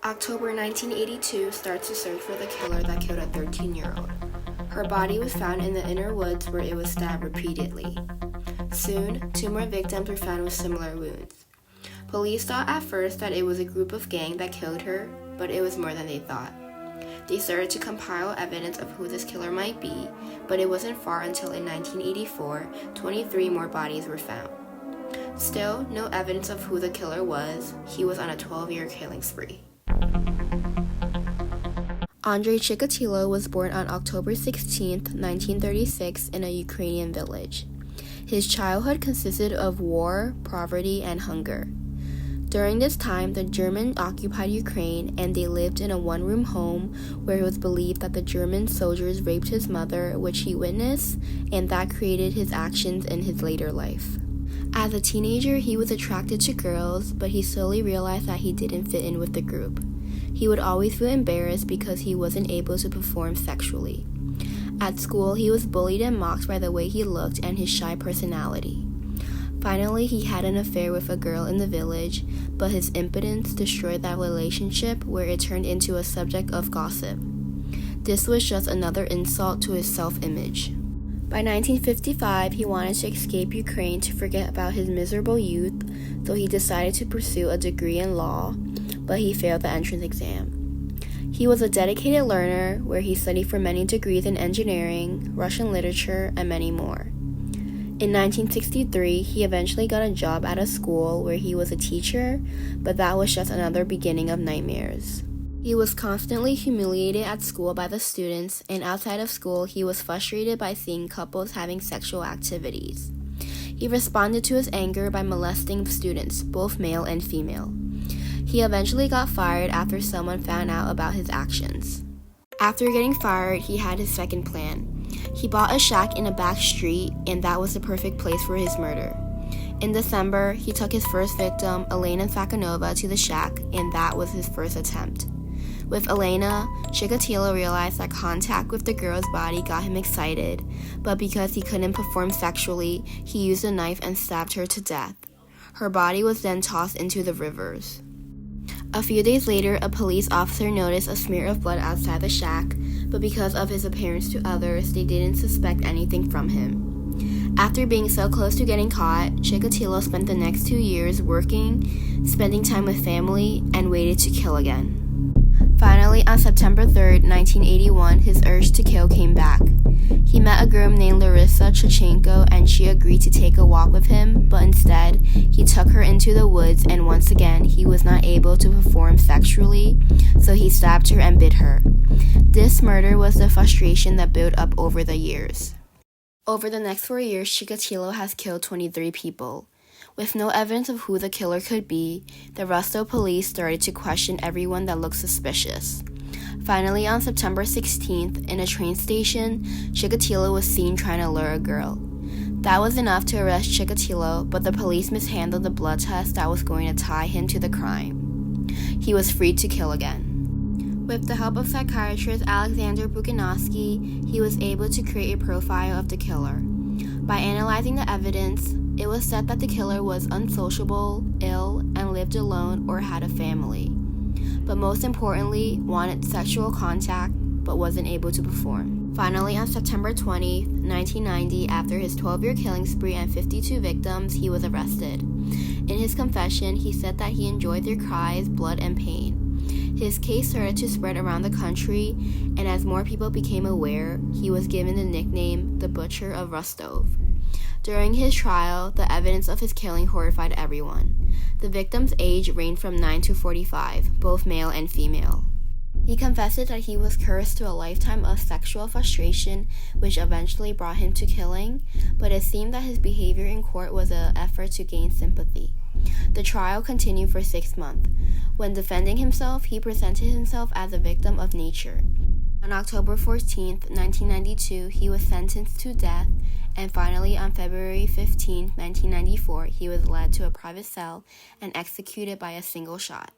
October 1982 starts a search for the killer that killed a 13-year-old. Her body was found in the inner woods where it was stabbed repeatedly. Soon, 2 more victims were found with similar wounds. Police thought at first that it was a group of gang that killed her, but it was more than they thought. They started to compile evidence of who this killer might be, but it wasn't far until in 1984, 23 more bodies were found. Still, no evidence of who the killer was. He was on a 12-year killing spree. Andrei Chikatilo was born on October 16, 1936, in a Ukrainian village. His childhood consisted of war, poverty, and hunger. During this time, the Germans occupied Ukraine, and they lived in a one-room home where it was believed that the German soldiers raped his mother, which he witnessed, and that created his actions in his later life. As a teenager, he was attracted to girls, but he slowly realized that he didn't fit in with the group. He would always feel embarrassed because he wasn't able to perform sexually. At school, he was bullied and mocked by the way he looked and his shy personality. Finally, he had an affair with a girl in the village, but his impotence destroyed that relationship where it turned into a subject of gossip. This was just another insult to his self-image. By 1955, he wanted to escape Ukraine to forget about his miserable youth, so he decided to pursue a degree in law, but he failed the entrance exam. He was a dedicated learner where he studied for many degrees in engineering, Russian literature, and many more. In 1963, he eventually got a job at a school where he was a teacher, but that was just another beginning of nightmares. He was constantly humiliated at school by the students, and outside of school, he was frustrated by seeing couples having sexual activities. He responded to his anger by molesting students, both male and female. He eventually got fired after someone found out about his actions. After getting fired, he had his second plan. He bought a shack in a back street, and that was the perfect place for his murder. In December, he took his first victim, Elena Sakhanova, to the shack, and that was his first attempt. With Elena, Chikatilo realized that contact with the girl's body got him excited, but because he couldn't perform sexually, he used a knife and stabbed her to death. Her body was then tossed into the rivers. A few days later, a police officer noticed a smear of blood outside the shack, but because of his appearance to others, they didn't suspect anything from him. After being so close to getting caught, Chikatilo spent the next 2 years working, spending time with family, and waited to kill again. Finally, on September 3, 1981, his urge to kill came back. He met a girl named Larissa Chachenko, and she agreed to take a walk with him, but instead, he took her into the woods, and once again, he was not able to perform sexually, so he stabbed her and bit her. This murder was the frustration that built up over the years. Over the next 4 years, Chikatilo has killed 23 people. With no evidence of who the killer could be, the Rostov police started to question everyone that looked suspicious. Finally, on September 16th, in a train station, Chikatilo was seen trying to lure a girl. That was enough to arrest Chikatilo, but the police mishandled the blood test that was going to tie him to the crime. He was free to kill again. With the help of psychiatrist Alexander Buchanovsky, he was able to create a profile of the killer. By analyzing the evidence, it was said that the killer was unsociable, ill, and lived alone or had a family. But most importantly, wanted sexual contact but wasn't able to perform. Finally, on September 20, 1990, after his 12-year killing spree and 52 victims, he was arrested. In his confession, he said that he enjoyed their cries, blood, and pain. His case started to spread around the country, and as more people became aware, he was given the nickname the Butcher of Rostov. During his trial, the evidence of his killing horrified everyone. The victim's age ranged from 9 to 45, both male and female. He confessed that he was cursed to a lifetime of sexual frustration, which eventually brought him to killing, but it seemed that his behavior in court was an effort to gain sympathy. The trial continued for 6 months. When defending himself, he presented himself as a victim of nature. On October 14, 1992, he was sentenced to death, and finally on February 15, 1994, he was led to a private cell and executed by a single shot.